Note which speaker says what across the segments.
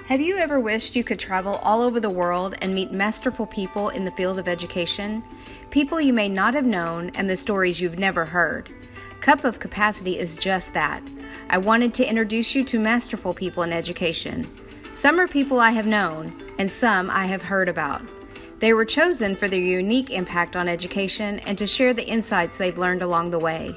Speaker 1: Have you ever wished you could travel all over the world and meet masterful people in the field of education? People you may not have known and the stories you've never heard. Cup of Capacity is just that. I wanted to introduce you to masterful people in education. Some are people I have known, and some I have heard about. They were chosen for their unique impact on education and to share the insights they've learned along the way.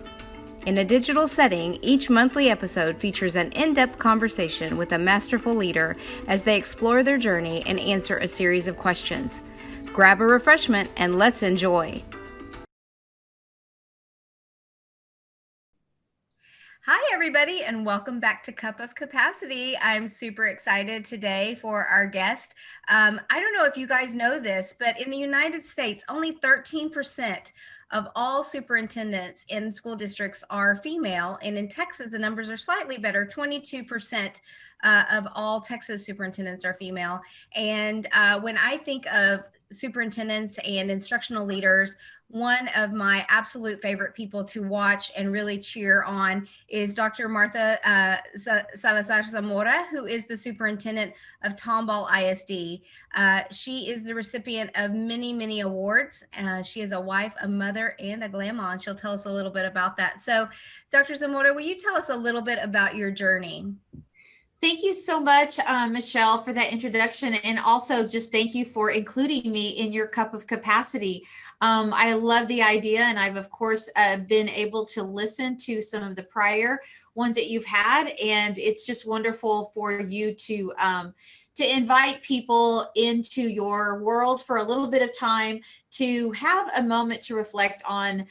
Speaker 1: In a digital setting, each monthly episode features an in-depth conversation with a masterful leader as they explore their journey and answer a series of questions. Grab a refreshment and let's enjoy. Hi, everybody, and welcome back to Cup of Capacity. I'm super excited today for our guest. I don't know if you guys know this, but in the United States, only 13% of all superintendents in school districts are female. And in Texas, the numbers are slightly better. 22% of all Texas superintendents are female. And when I think of superintendents and instructional leaders, one of my absolute favorite people to watch and really cheer on is Dr. Martha Salazar Zamora, who is the superintendent of Tomball ISD. She is the recipient of many, many awards. She is a wife, a mother, and a grandma, and she'll tell us a little bit about that. So, Dr. Zamora, will you tell us a little bit about your journey?
Speaker 2: Thank you so much, Mechiel, for that introduction. And also just thank you for including me in your Cup of Capacity. I love the idea. And I've, of course, been able to listen to some of the prior ones that you've had. And it's just wonderful for you to invite people into your world for a little bit of time, to have a moment to reflect on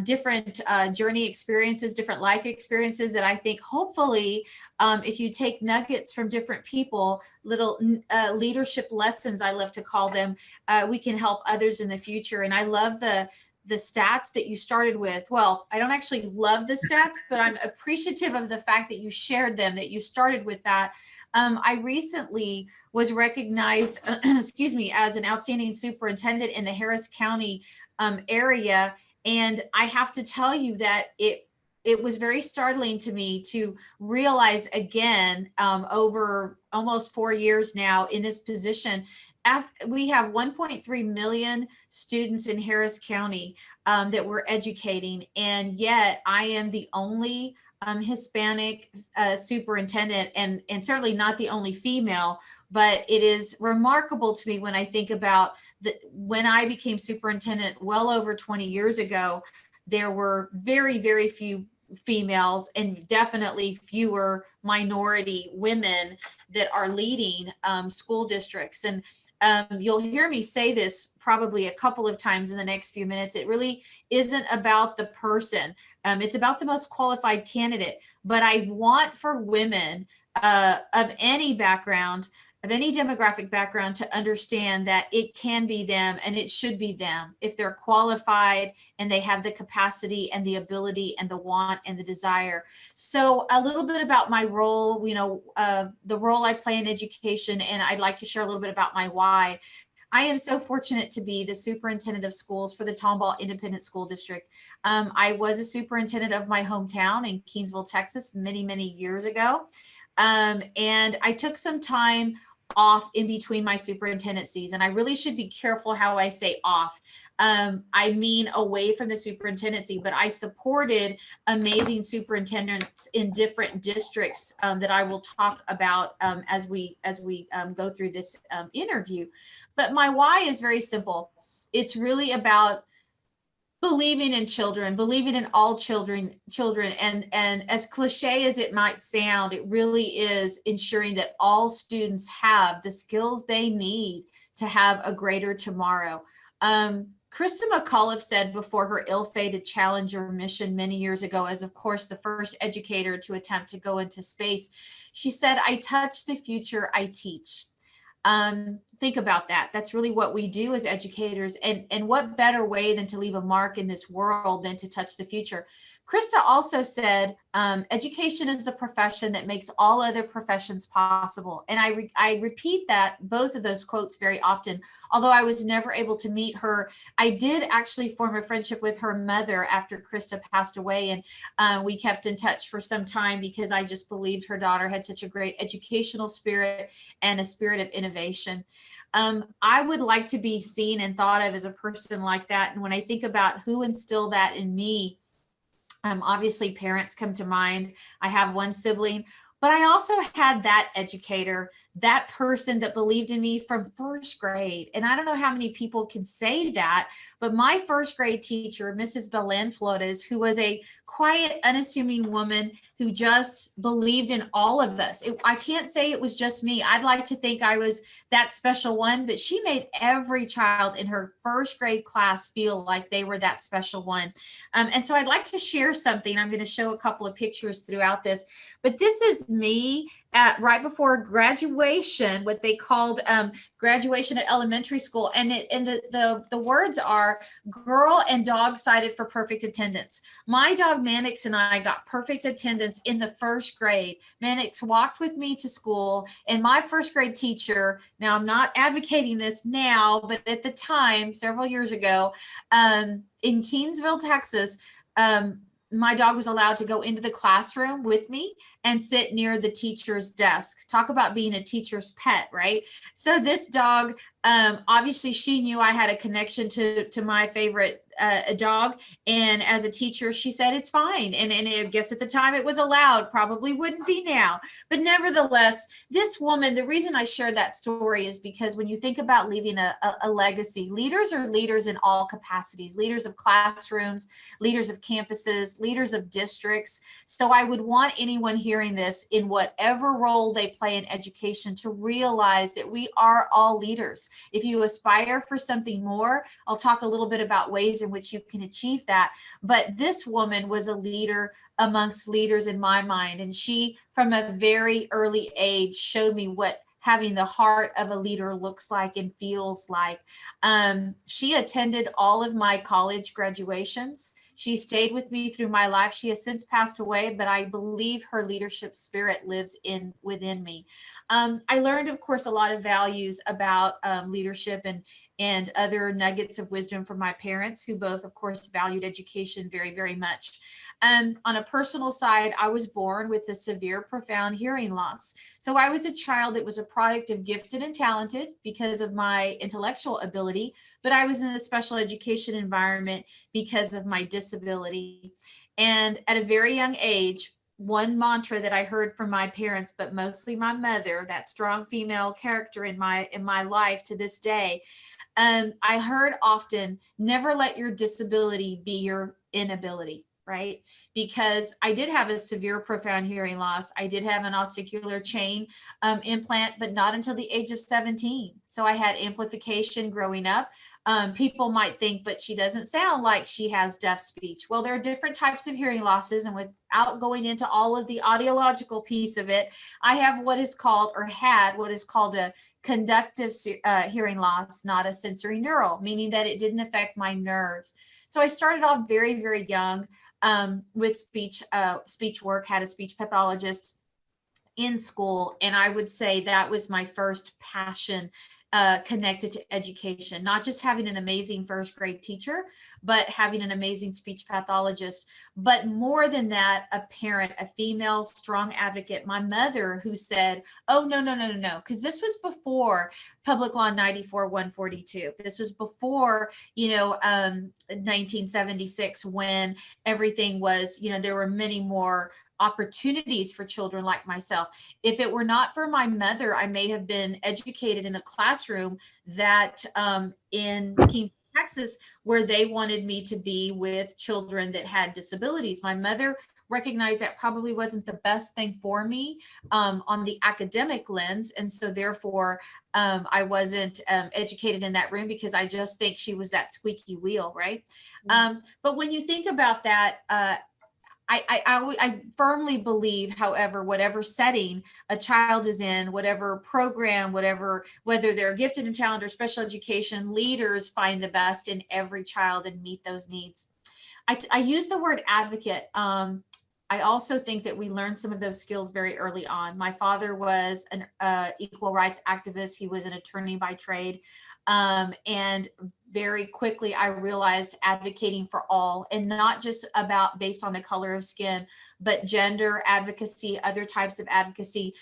Speaker 2: different journey experiences, different life experiences that I think hopefully if you take nuggets from different people, little leadership lessons, I love to call them, we can help others in the future. And I love the stats that you started with. Well, I don't actually love the stats, but I'm appreciative of the fact that you shared them, that you started with that. I recently was recognized, excuse me, as an outstanding superintendent in the Harris County area. And I have to tell you that it was very startling to me to realize again, over almost 4 years now in this position, after we have 1.3 million students in Harris County that we're educating, and yet I am the only Hispanic superintendent, and certainly not the only female. But it is remarkable to me when I think about when I became superintendent well over 20 years ago, there were very, very few females and definitely fewer minority women that are leading school districts. And you'll hear me say this probably a couple of times in the next few minutes. It really isn't about the person. It's about the most qualified candidate. But I want for women of any background, of any demographic background, to understand that it can be them and it should be them if they're qualified and they have the capacity and the ability and the want and the desire. So a little bit about my role, the role I play in education, and I'd like to share a little bit about my why. I am so fortunate to be the superintendent of schools for the Tomball Independent School District. I was a superintendent of my hometown in Keensville, Texas, many, many years ago. And I took some time off in between my superintendencies, and I really should be careful how I say off. I mean away from the superintendency, but I supported amazing superintendents in different districts that I will talk about as we go through this interview. But my why is very simple. It's really about believing in children, believing in all children, and as cliche as it might sound, it really is ensuring that all students have the skills they need to have a greater tomorrow. Krista McAuliffe said before her ill-fated Challenger mission many years ago, as of course the first educator to attempt to go into space, she said, "I touch the future, I teach." Think about that. That's really what we do as educators. And what better way than to leave a mark in this world than to touch the future? Krista also said, education is the profession that makes all other professions possible. And I repeat that, both of those quotes, very often. Although I was never able to meet her, I did actually form a friendship with her mother after Krista passed away. And we kept in touch for some time because I just believed her daughter had such a great educational spirit and a spirit of innovation. I would like to be seen and thought of as a person like that. And when I think about who instilled that in me, obviously parents come to mind. I have one sibling, but I also had that educator, that person that believed in me from first grade. And I don't know how many people can say that, but my first grade teacher, Mrs. Belen Flores, who was a quiet, unassuming woman who just believed in all of us. I can't say it was just me. I'd like to think I was that special one, but she made every child in her first grade class feel like they were that special one. And so I'd like to share something. I'm going to show a couple of pictures throughout this, but this is me at right before graduation, what they called graduation at elementary school. And the words are girl and dog cited for perfect attendance. My dog Mannix and I got perfect attendance in the first grade. Mannix walked with me to school, and my first grade teacher, now I'm not advocating this now, but at the time, several years ago, in Keensville, Texas, my dog was allowed to go into the classroom with me and sit near the teacher's desk. Talk about being a teacher's pet, right? So this dog, obviously she knew I had a connection to my favorite dog. And as a teacher, she said, it's fine. And I guess at the time it was allowed, probably wouldn't be now. But nevertheless, this woman, the reason I share that story is because when you think about leaving a legacy, leaders are leaders in all capacities, leaders of classrooms, leaders of campuses, leaders of districts. So I would want anyone hearing this in whatever role they play in education to realize that we are all leaders. If you aspire for something more, I'll talk a little bit about ways in which you can achieve that. But this woman was a leader amongst leaders in my mind. And she, from a very early age, showed me what having the heart of a leader looks like and feels like. She attended all of my college graduations. She stayed with me through my life. She has since passed away, but I believe her leadership spirit lives within me. I learned, of course, a lot of values about leadership and other nuggets of wisdom from my parents, who both, of course, valued education very, very much. On a personal side, I was born with a severe, profound hearing loss. So I was a child that was a product of gifted and talented because of my intellectual ability, but I was in a special education environment because of my disability. And at a very young age, one mantra that I heard from my parents, but mostly my mother, that strong female character in my life to this day, I heard often, never let your disability be your inability, right? Because I did have a severe, profound hearing loss. I did have an ossicular chain implant, but not until the age of 17. So I had amplification growing up. People might think, but she doesn't sound like she has deaf speech. Well, there are different types of hearing losses, and without going into all of the audiological piece of it, I have what is called, or had what is called, a conductive hearing loss, not a sensory neural, meaning that it didn't affect my nerves. So I started off very, very young with speech work, had a speech pathologist in school. And I would say that was my first passion connected to education, not just having an amazing first grade teacher, but having an amazing speech pathologist. But more than that, a parent, a female strong advocate, my mother, who said, oh, no, because this was before Public Law 94-142. This was before, 1976, when everything was, there were many more opportunities for children like myself. If it were not for my mother, I may have been educated in a classroom that in Texas, where they wanted me to be with children that had disabilities. My mother recognized that probably wasn't the best thing for me on the academic lens. And so therefore, I wasn't educated in that room, because I just think she was that squeaky wheel, right? But when you think about that, I firmly believe, however, whatever setting a child is in, whatever program, whether they're gifted and talented or special education, leaders find the best in every child and meet those needs. I use the word advocate. I also think that we learned some of those skills very early on. My father was an equal rights activist. He was an attorney by trade. And very quickly, I realized advocating for all, and not just about based on the color of skin, but gender advocacy, other types of advocacy,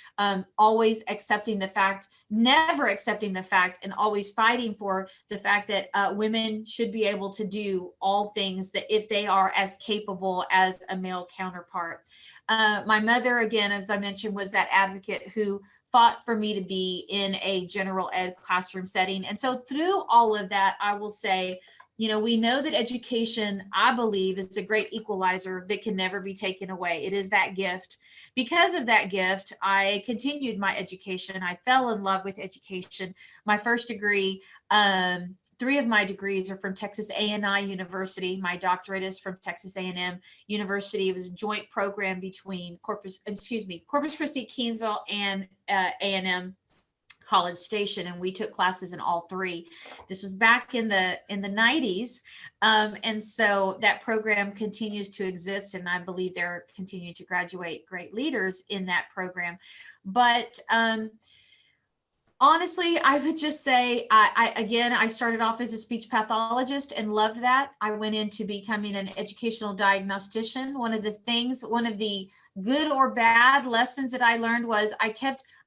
Speaker 2: always accepting the fact, never accepting the fact, and always fighting for the fact that women should be able to do all things that if they are as capable as a male counterpart. My mother, again, as I mentioned, was that advocate who fought for me to be in a general ed classroom setting. And so through all of that, I will say, you know, we know that education, I believe, is a great equalizer that can never be taken away. It is that gift. Because of that gift, I continued my education. I fell in love with education. My first degree, 3 of my degrees are from Texas A&I University. My doctorate is from Texas A&M University. It was a joint program between Corpus Christi, Keensville, and A&M College Station, and we took classes in all 3. This was back in the 90s, and so that program continues to exist, and I believe they're continuing to graduate great leaders in that program. But honestly, I would just say, I started off as a speech pathologist and loved that. I went into becoming an educational diagnostician. One of the good or bad lessons that I learned was I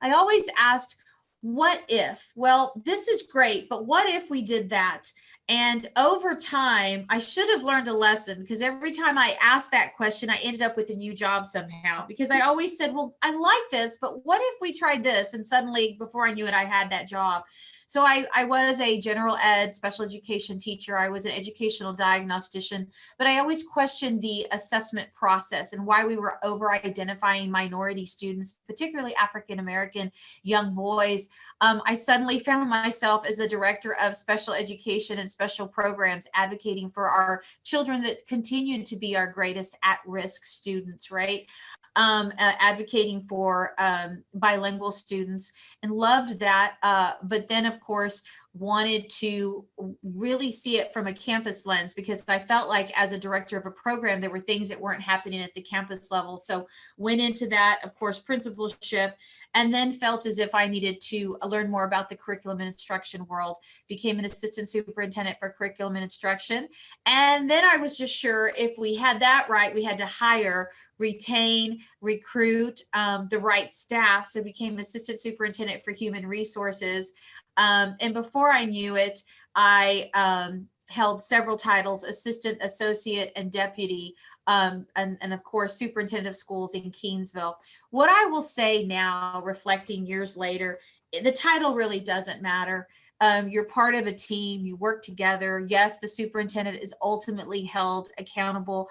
Speaker 2: always asked, what if? Well, this is great, but what if we did that? And over time, I should have learned a lesson, because every time I asked that question, I ended up with a new job somehow, because I always said, well, I like this, but what if we tried this? And suddenly, before I knew it, I had that job. So I was a general ed special education teacher. I was an educational diagnostician, but I always questioned the assessment process and why we were over-identifying minority students, particularly African-American young boys. I suddenly found myself as a director of special education and special programs, advocating for our children that continue to be our greatest at-risk students, right? Advocating for bilingual students, and loved that. But then, of course, wanted to really see it from a campus lens, because I felt like as a director of a program, there were things that weren't happening at the campus level. So went into that, of course, principalship, and then felt as if I needed to learn more about the curriculum and instruction world, became an assistant superintendent for curriculum and instruction. And then I was just sure if we had that right, we had to hire, retain, recruit the right staff. So became assistant superintendent for human resources. And before I knew it, I held several titles: assistant, associate, and deputy, and of course, superintendent of schools in Keensville. What I will say now, reflecting years later, the title really doesn't matter. You're part of a team, you work together. Yes, the superintendent is ultimately held accountable,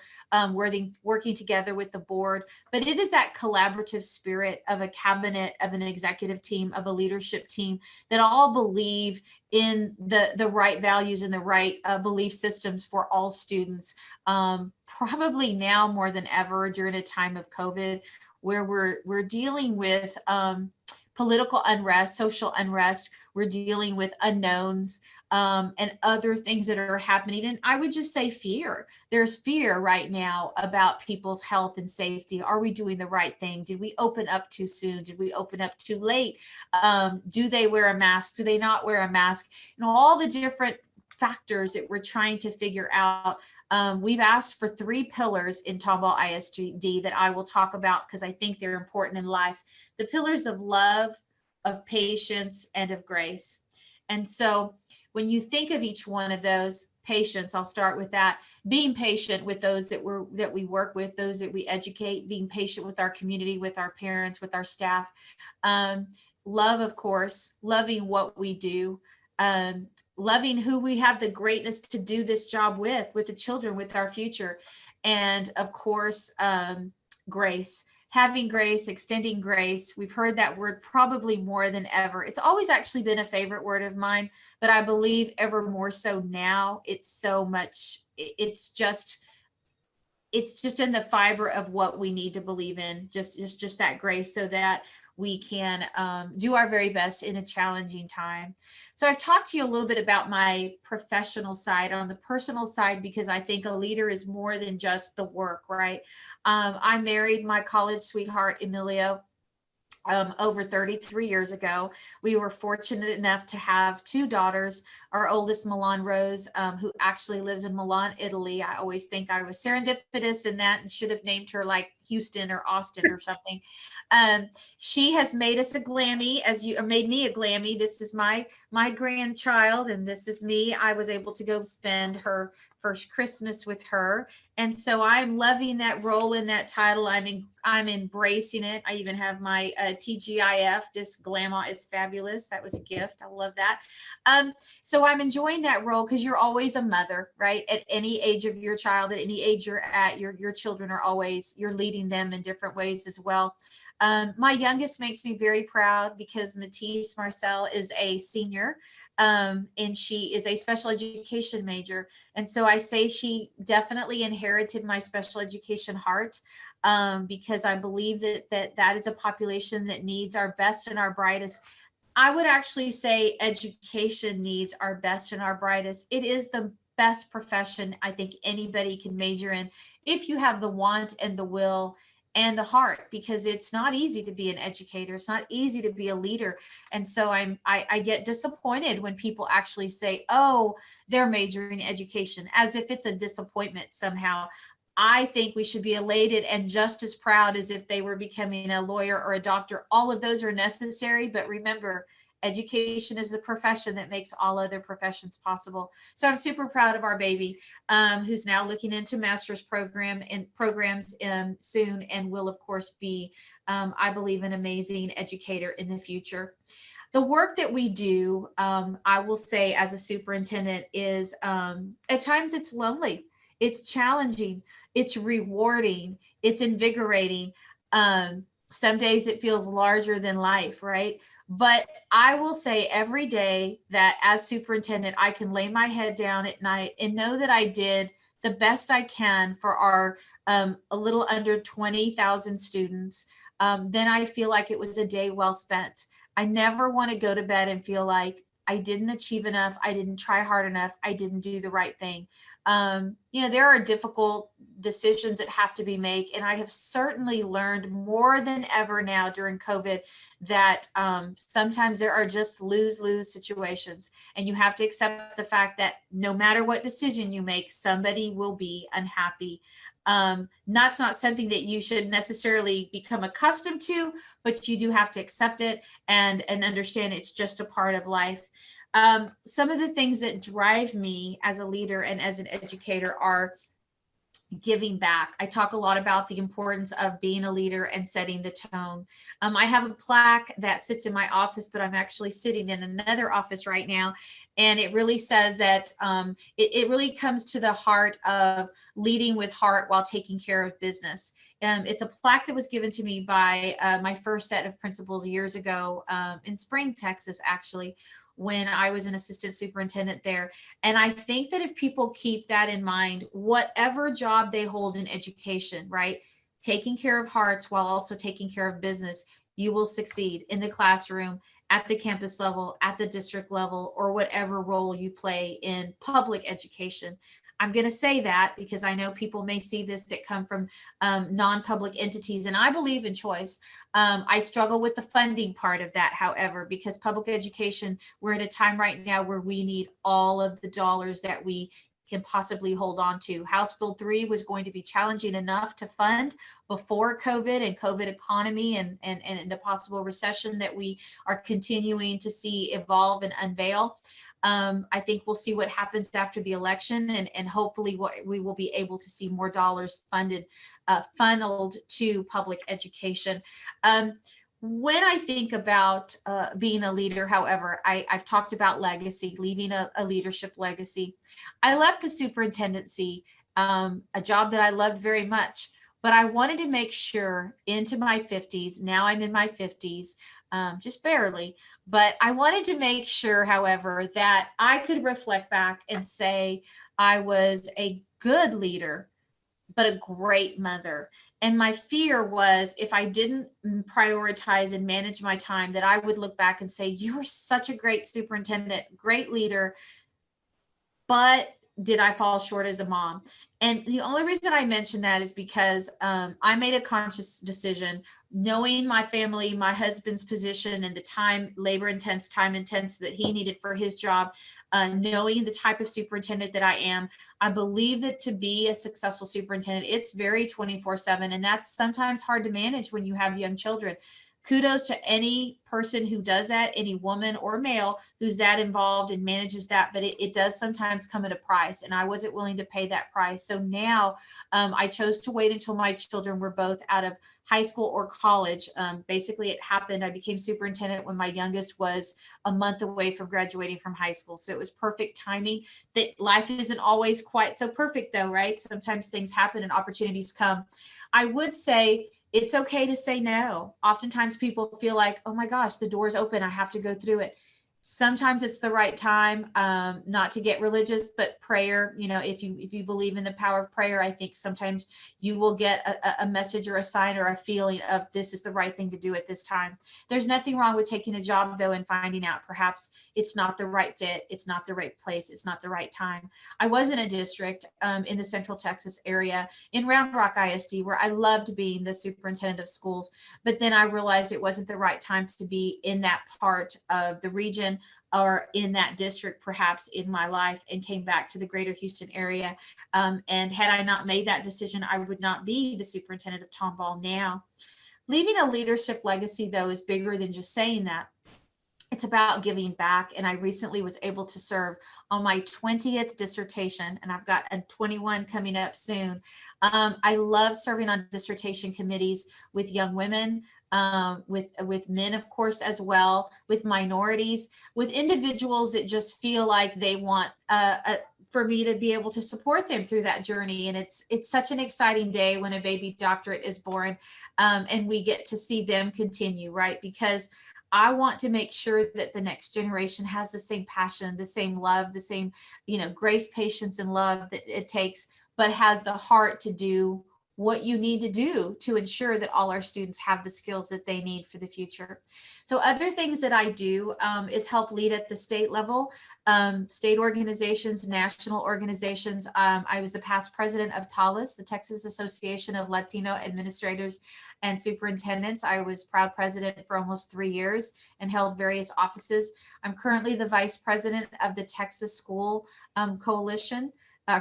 Speaker 2: working together with the board, but it is that collaborative spirit of a cabinet, of an executive team, of a leadership team that all believe in the right values and the right belief systems for all students. Probably now more than ever during a time of COVID, where we're dealing with political unrest, social unrest. We're dealing with unknowns and other things that are happening. And I would just say fear. There's fear right now about people's health and safety. Are we doing the right thing? Did we open up too soon? Did we open up too late? Do they wear a mask? Do they not wear a mask? You know, all the different factors that we're trying to figure out. We've asked for 3 pillars in Tomball ISD that I will talk about because I think they're important in life. The pillars of love, of patience, and of grace. And so when you think of each one of those, patience, I'll start with that. Being patient with those that we work with, those that we educate, being patient with our community, with our parents, with our staff. Love, of course, loving what we do. Loving who we have the greatness to do this job with the children, with our future. And of course, grace, having grace, extending grace. We've heard that word probably more than ever. It's always actually been a favorite word of mine, but I believe ever more so now. It's so much, it's it's just in the fiber of what we need to believe in, just that grace, so that we can do our very best in a challenging time. So I've talked to you a little bit about my professional side. On the personal side, because I think a leader is more than just the work, right? I married my college sweetheart, Emilio, over 33 years ago. We were fortunate enough to have two daughters. Our oldest, Milan Rose, who actually lives in Milan, Italy. I always think I was serendipitous in that and should have named her like Houston or Austin or something. She has made us a Glammy, made me a Glammy. This is my grandchild, and this is me. I was able to go spend her first Christmas with her, and so I'm loving that role in that title. I'm embracing it. I even have my TGIF. This Grandma is fabulous. That was a gift. I love that. So I'm enjoying that role, because you're always a mother, right? At any age of your child, at any age you're at, your children are always, you're leading them in different ways as well. My youngest makes me very proud, because Matisse Marcel is a senior, and she is a special education major. And so I say she definitely inherited my special education heart, because I believe that is a population that needs our best and our brightest. I would actually say education needs our best and our brightest. It is the best profession I think anybody can major in, if you have the want and the will and the heart, because it's not easy to be an educator. It's not easy to be a leader. And so I get disappointed when people actually say, oh, they're majoring in education, as if it's a disappointment somehow. I think we should be elated and just as proud as if they were becoming a lawyer or a doctor. All of those are necessary, but remember, education is a profession that makes all other professions possible. So I'm super proud of our baby, who's now looking into master's programs soon, and will of course be, I believe, an amazing educator in the future. The work that we do, I will say, as a superintendent, is at times it's lonely, it's challenging, it's rewarding, it's invigorating. Some days it feels larger than life, right? But I will say every day that as superintendent, I can lay my head down at night and know that I did the best I can for our a little under 20,000 students. Then I feel like it was a day well spent. I never want to go to bed and feel like I didn't achieve enough, I didn't try hard enough, I didn't do the right thing. There are difficult decisions that have to be made, and I have certainly learned more than ever now during COVID that sometimes there are just lose-lose situations, and you have to accept the fact that no matter what decision you make, somebody will be unhappy. That's not something that you should necessarily become accustomed to, but you do have to accept it and understand it's just a part of life. Some of the things that drive me as a leader and as an educator are giving back. I talk a lot about the importance of being a leader and setting the tone. I have a plaque that sits in my office, but I'm actually sitting in another office right now. And it really says that it really comes to the heart of leading with heart while taking care of business. It's a plaque that was given to me by my first set of principals years ago in Spring, Texas, actually, when I was an assistant superintendent there. And I think that if people keep that in mind, whatever job they hold in education, right, taking care of hearts while also taking care of business, you will succeed in the classroom, at the campus level, at the district level, or whatever role you play in public education. I'm going to say that because I know people may see this that come from non-public entities, and I believe in choice. I struggle with the funding part of that, however, because public education, we're at a time right now where we need all of the dollars that we can possibly hold on to. House Bill 3 was going to be challenging enough to fund before COVID and COVID economy and the possible recession that we are continuing to see evolve and unveil. I think we'll see what happens after the election, and hopefully we will be able to see more dollars funneled to public education. When I think about being a leader, however, I've talked about legacy, leaving a leadership legacy. I left the superintendency, a job that I loved very much, but I wanted to make sure into my 50s, now I'm in my 50s, just barely, but I wanted to make sure, however, that I could reflect back and say I was a good leader, but a great mother. And my fear was if I didn't prioritize and manage my time, that I would look back and say, you were such a great superintendent, great leader, but did I fall short as a mom? And the only reason I mention that is because I made a conscious decision, knowing my family, my husband's position, and the time intense that he needed for his job, knowing the type of superintendent that I am. I believe that to be a successful superintendent, it's very 24/7, and that's sometimes hard to manage when you have young children. Kudos to any person who does that, any woman or male who's that involved and manages that, but it does sometimes come at a price, and I wasn't willing to pay that price. So now I chose to wait until my children were both out of high school or college. Basically, it happened. I became superintendent when my youngest was a month away from graduating from high school. So it was perfect timing. That life isn't always quite so perfect though, right? Sometimes things happen and opportunities come. I would say it's okay to say no. Oftentimes people feel like, oh my gosh, the door's open, I have to go through it. Sometimes it's the right time, not to get religious, but prayer, if you believe in the power of prayer, I think sometimes you will get a message or a sign or a feeling of this is the right thing to do at this time. There's nothing wrong with taking a job though and finding out perhaps it's not the right fit, it's not the right place, it's not the right time. I was in a district in the Central Texas area in Round Rock ISD where I loved being the superintendent of schools, but then I realized it wasn't the right time to be in that part of the region or in that district perhaps in my life, and came back to the greater Houston area. And had I not made that decision, I would not be the superintendent of Tomball now. Leaving a leadership legacy though is bigger than just saying that. It's about giving back. And I recently was able to serve on my 20th dissertation, and I've got a 21 coming up soon. I love serving on dissertation committees with young women, with men, of course, as well, with minorities, with individuals that just feel like they want for me to be able to support them through that journey. And it's such an exciting day when a baby doctorate is born, and we get to see them continue, right? Because I want to make sure that the next generation has the same passion, the same love, the same, grace, patience, and love that it takes, but has the heart to do what you need to do to ensure that all our students have the skills that they need for the future. So other things that I do is help lead at the state level, state organizations, national organizations. I was the past president of TALAS, the Texas Association of Latino Administrators and Superintendents. I was proud president for almost 3 years and held various offices. I'm currently the vice president of the Texas School Coalition.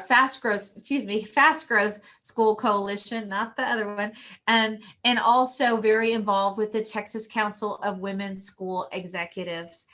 Speaker 2: Fast Growth School Coalition, not the other one, and also very involved with the Texas Council of Women School Executives.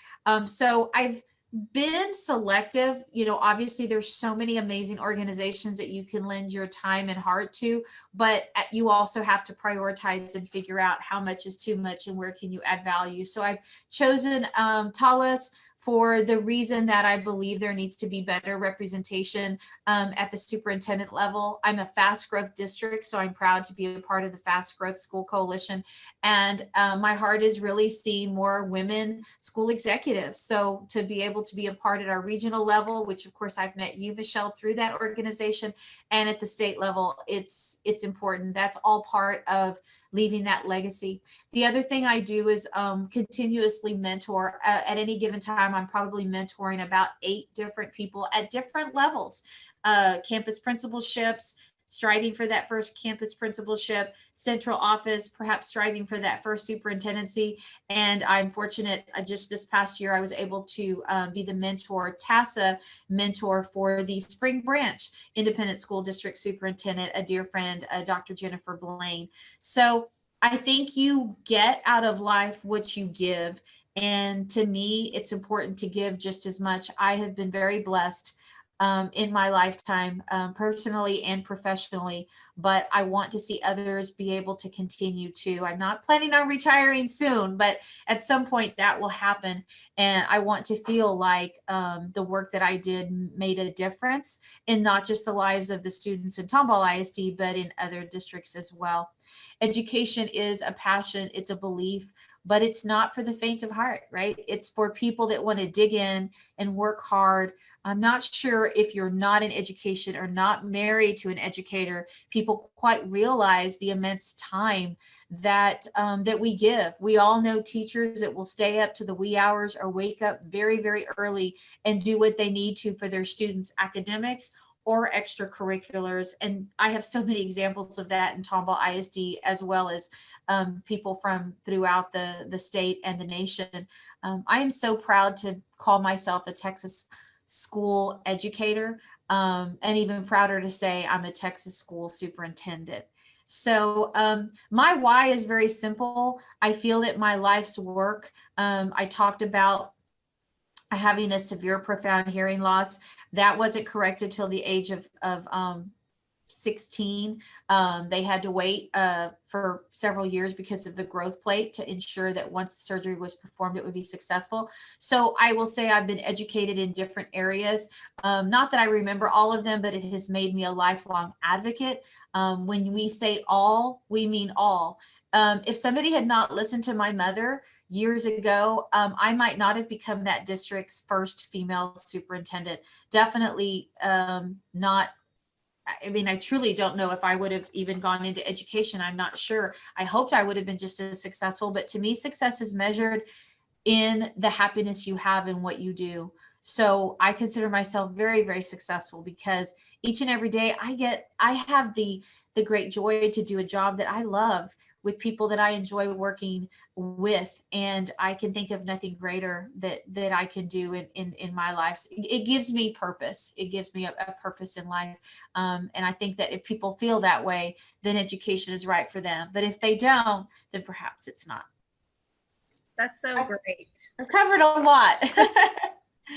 Speaker 2: So I've been selective. Obviously there's so many amazing organizations that you can lend your time and heart to, but you also have to prioritize and figure out how much is too much and where can you add value. So I've chosen TALAS for the reason that I believe there needs to be better representation at the superintendent level. I'm a fast growth district, so I'm proud to be a part of the Fast Growth School Coalition. And my heart is really seeing more women school executives. So to be able to be a part at our regional level, which of course I've met you, Mechiel, through that organization, and at the state level, it's important. That's all part of leaving that legacy. The other thing I do is continuously mentor. At any given time, I'm probably mentoring about 8 different people at different levels, campus principalships, striving for that first campus principalship, central office, perhaps striving for that first superintendency. And I'm fortunate, just this past year, I was able to be the TASA mentor for the Spring Branch Independent School District Superintendent, a dear friend, Dr. Jennifer Blaine. So I think you get out of life what you give. And to me, it's important to give just as much. I have been very blessed in my lifetime, personally and professionally, but I want to see others be able to continue to. I'm not planning on retiring soon, but at some point that will happen. And I want to feel like the work that I did made a difference in not just the lives of the students in Tomball ISD, but in other districts as well. Education is a passion, it's a belief, but it's not for the faint of heart, right? It's for people that want to dig in and work hard. I'm not sure if you're not in education or not married to an educator, people quite realize the immense time that that we give. We all know teachers that will stay up to the wee hours or wake up very, very early and do what they need to for their students' academics or extracurriculars. And I have so many examples of that in Tomball ISD, as well as people from throughout the state and the nation. I am so proud to call myself a Texas school educator, and even prouder to say I'm a Texas school superintendent. So my why is very simple. I feel that my life's work, I talked about having a severe, profound hearing loss. That wasn't corrected till the age of 16. They had to wait for several years because of the growth plate to ensure that once the surgery was performed, it would be successful. So I will say I've been educated in different areas. Not that I remember all of them, but it has made me a lifelong advocate. When we say all, we mean all. If somebody had not listened to my mother years ago, I might not have become that district's first female superintendent. Definitely not. I mean, I truly don't know if I would have even gone into education. I'm not sure. I hoped I would have been just as successful, but to me, success is measured in the happiness you have in what you do. So I consider myself very, very successful because each and every day I have the great joy to do a job that I love with people that I enjoy working with. And I can think of nothing greater that I can do in my life. It gives me purpose. It gives me a purpose in life. And I think that if people feel that way, then education is right for them. But if they don't, then perhaps it's not.
Speaker 1: That's so great.
Speaker 2: I've covered a lot.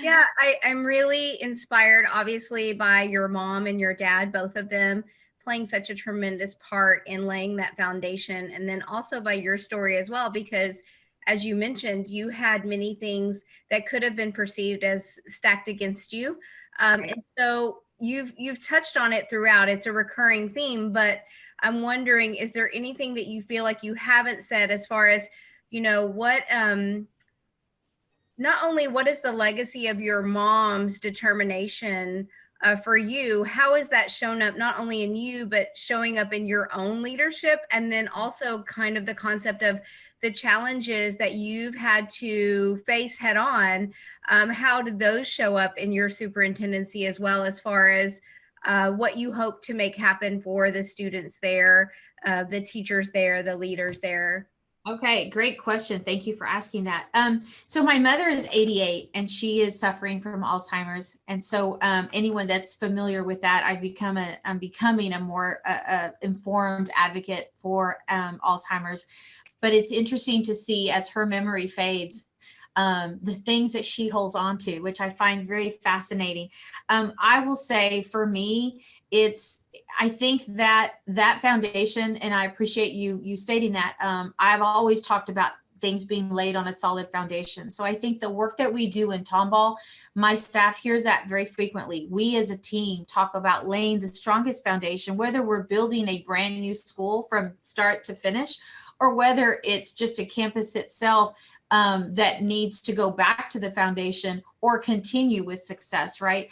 Speaker 1: Yeah, I'm really inspired, obviously, by your mom and your dad, both of them playing such a tremendous part in laying that foundation. And then also by your story as well, because as you mentioned, you had many things that could have been perceived as stacked against you. And so you've touched on it throughout. It's a recurring theme, but I'm wondering, is there anything that you feel like you haven't said as far as, you know, what, not only what is the legacy of your mom's determination for you, how has that shown up not only in you, but showing up in your own leadership? And then also kind of the concept of the challenges that you've had to face head on. How did those show up in your superintendency, as well as far as what you hope to make happen for the students there, the teachers there, the leaders there?
Speaker 2: Okay, great question. Thank you for asking that. So my mother is 88 and she is suffering from Alzheimer's. And so anyone that's familiar with that, I'm becoming a more informed advocate for Alzheimer's. But it's interesting to see as her memory fades, the things that she holds on to, which I find very fascinating. I will say for me, I think that foundation, and I appreciate you stating that. I've always talked about things being laid on a solid foundation. So I think the work that we do in Tomball, my staff hears that very frequently. We as a team talk about laying the strongest foundation, whether we're building a brand new school from start to finish, or whether it's just a campus itself that needs to go back to the foundation or continue with success, right?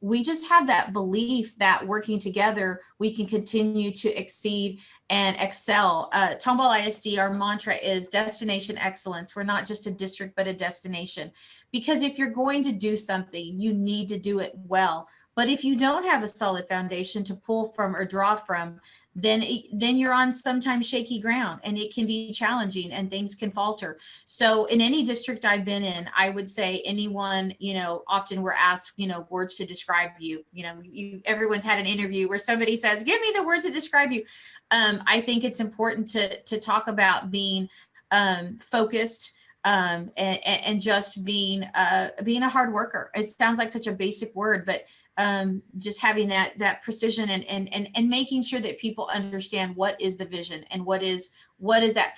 Speaker 2: We just have that belief that working together, we can continue to exceed and excel. Tomball ISD, our mantra is destination excellence. We're not just a district, but a destination. Because if you're going to do something, you need to do it well. But if you don't have a solid foundation to pull from or draw from, then you're on sometimes shaky ground, and it can be challenging and things can falter. So in any district I've been in, I would say anyone, often we're asked, words to describe you. Everyone's had an interview where somebody says, give me the words to describe you. I think it's important to talk about being focused, and just being a hard worker. It sounds like such a basic word, but just having that precision and making sure that people understand what is the vision and what is that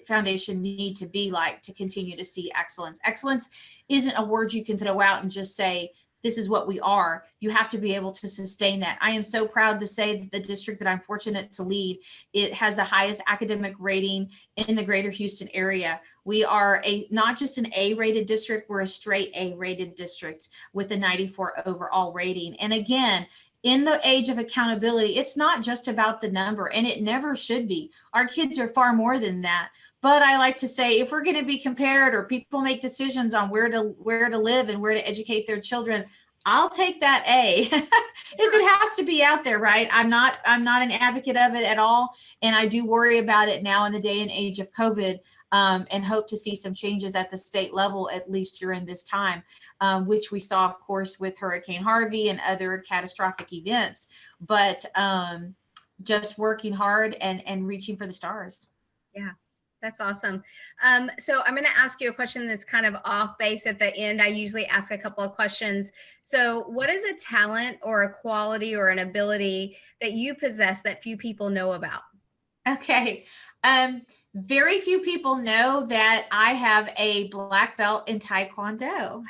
Speaker 2: foundation need to be like to continue to see excellence. Excellence isn't a word you can throw out and just say, this is what we are. You have to be able to sustain that. I am so proud to say that the district that I'm fortunate to lead, it has the highest academic rating in the greater Houston area. We are not just an A-rated district, we're a straight A-rated district with a 94 overall rating. And again, in the age of accountability, it's not just about the number, and it never should be. Our kids are far more than that. But I like to say, if we're going to be compared or people make decisions on where to live and where to educate their children, I'll take that A if it has to be out there, right? I'm not an advocate of it at all. And I do worry about it now in the day and age of COVID, and hope to see some changes at the state level, at least during this time, which we saw, of course, with Hurricane Harvey and other catastrophic events. But just working hard and reaching for the stars.
Speaker 1: Yeah. That's awesome. So I'm going to ask you a question that's kind of off base at the end. I usually ask a couple of questions. So what is a talent or a quality or an ability that you possess that few people know about?
Speaker 2: Okay. Very few people know that I have a black belt in Taekwondo.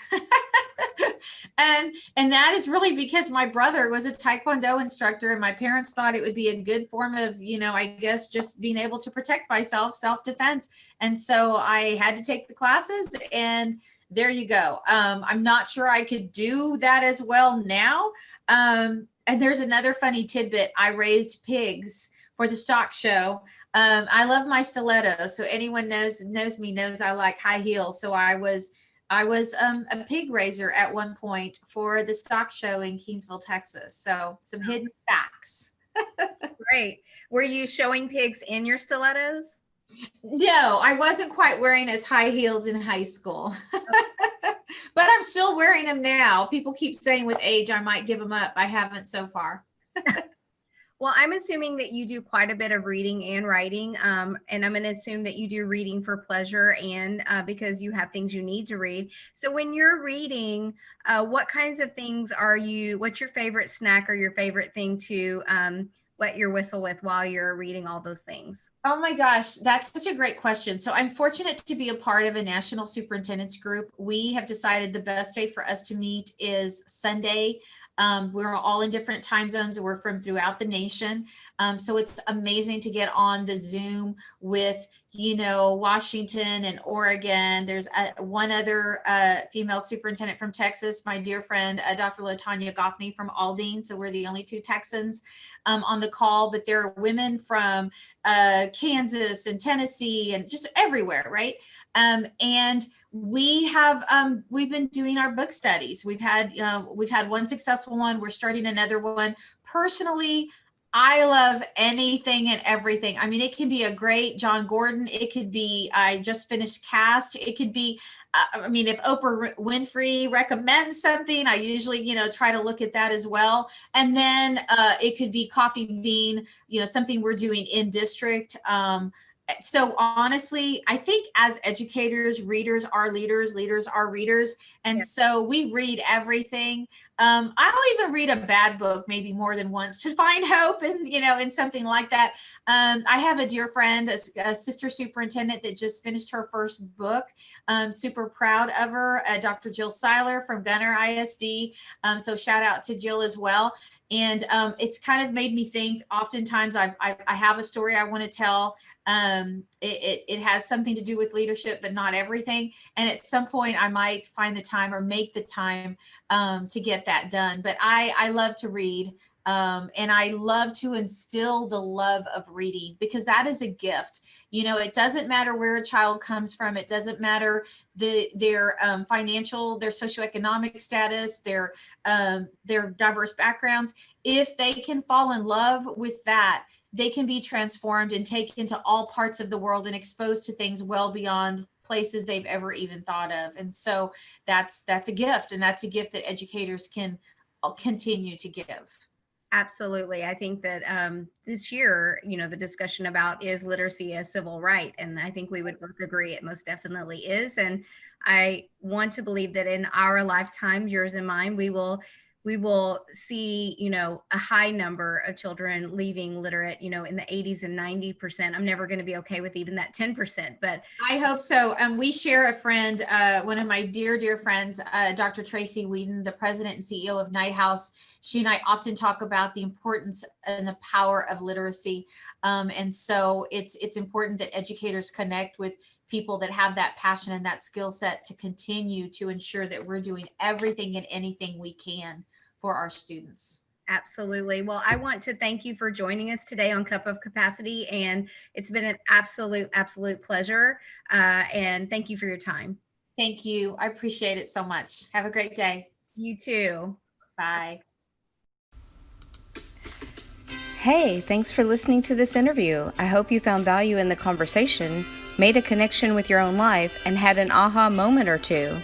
Speaker 2: And that is really because my brother was a Taekwondo instructor, and my parents thought it would be a good form of, I guess, just being able to protect myself, self-defense. And so I had to take the classes, and there you go. I'm not sure I could do that as well now. And there's another funny tidbit. I raised pigs for the stock show. I love my stilettos. So anyone knows me knows I like high heels. So I was a pig raiser at one point for the stock show in Keensville, Texas. So some hidden facts.
Speaker 1: Great. Were you showing pigs in your stilettos?
Speaker 2: No, I wasn't quite wearing as high heels in high school, but I'm still wearing them now. People keep saying with age, I might give them up. I haven't so far.
Speaker 1: Well, I'm assuming that you do quite a bit of reading and writing, and I'm going to assume that you do reading for pleasure and because you have things you need to read. So when you're reading, what kinds of things what's your favorite snack or your favorite thing to wet your whistle with while you're reading all those things?
Speaker 2: Oh my gosh, that's such a great question. So I'm fortunate to be a part of a national superintendent's group. We have decided the best day for us to meet is Sunday. We're all in different time zones. We're from throughout the nation. So it's amazing to get on the Zoom with, Washington and Oregon. There's one other female superintendent from Texas, my dear friend, Dr. LaTanya Goffney from Aldine. So we're the only two Texans on the call, but there are women from Kansas and Tennessee and just everywhere, right? And we've been doing our book studies. We've had one successful one. We're starting another one. Personally, I love anything and everything. I mean, it can be a great John Gordon. It could be, I just finished Cast. It could be, if Oprah Winfrey recommends something, I usually, try to look at that as well. And then it could be Coffee Bean, something we're doing in district. So honestly, I think as educators, readers are leaders, leaders are readers. And so we read everything. I'll even read a bad book maybe more than once to find hope and, in something like that. I have a dear friend, a sister superintendent that just finished her first book. Super proud of her, Dr. Jill Seiler from Gunner ISD. So shout out to Jill as well. And it's kind of made me think. Oftentimes I have a story I want to tell. It has something to do with leadership, but not everything. And at some point I might find the time or make the time to get that done. But I love to read. And I love to instill the love of reading, because that is a gift. It doesn't matter where a child comes from. It doesn't matter their financial, their socioeconomic status, their diverse backgrounds. If they can fall in love with that, they can be transformed and taken to all parts of the world and exposed to things well beyond places they've ever even thought of. And so that's a gift, and that's a gift that educators can continue to give.
Speaker 1: Absolutely. I think that this year, the discussion about is literacy a civil right? And I think we would both agree it most definitely is. And I want to believe that in our lifetime, yours and mine, we will we will see, a high number of children leaving literate, in the 80s and 90%. I'm never going to be okay with even that 10%, but
Speaker 2: I hope so. We share a friend, one of my dear friends, Dr. Tracy Whedon, the president and CEO of Night House. She and I often talk about the importance and the power of literacy. And so it's important that educators connect with people that have that passion and that skill set to continue to ensure that we're doing everything and anything we can for our students.
Speaker 1: Absolutely. Well, I want to thank you for joining us today on Cup of Capacity, and it's been an absolute pleasure. And thank you for your time.
Speaker 2: Thank you. I appreciate it so much. Have a great day.
Speaker 1: You too.
Speaker 2: Bye.
Speaker 3: Hey, thanks for listening to this interview. I hope you found value in the conversation, made a connection with your own life, and had an aha moment or two.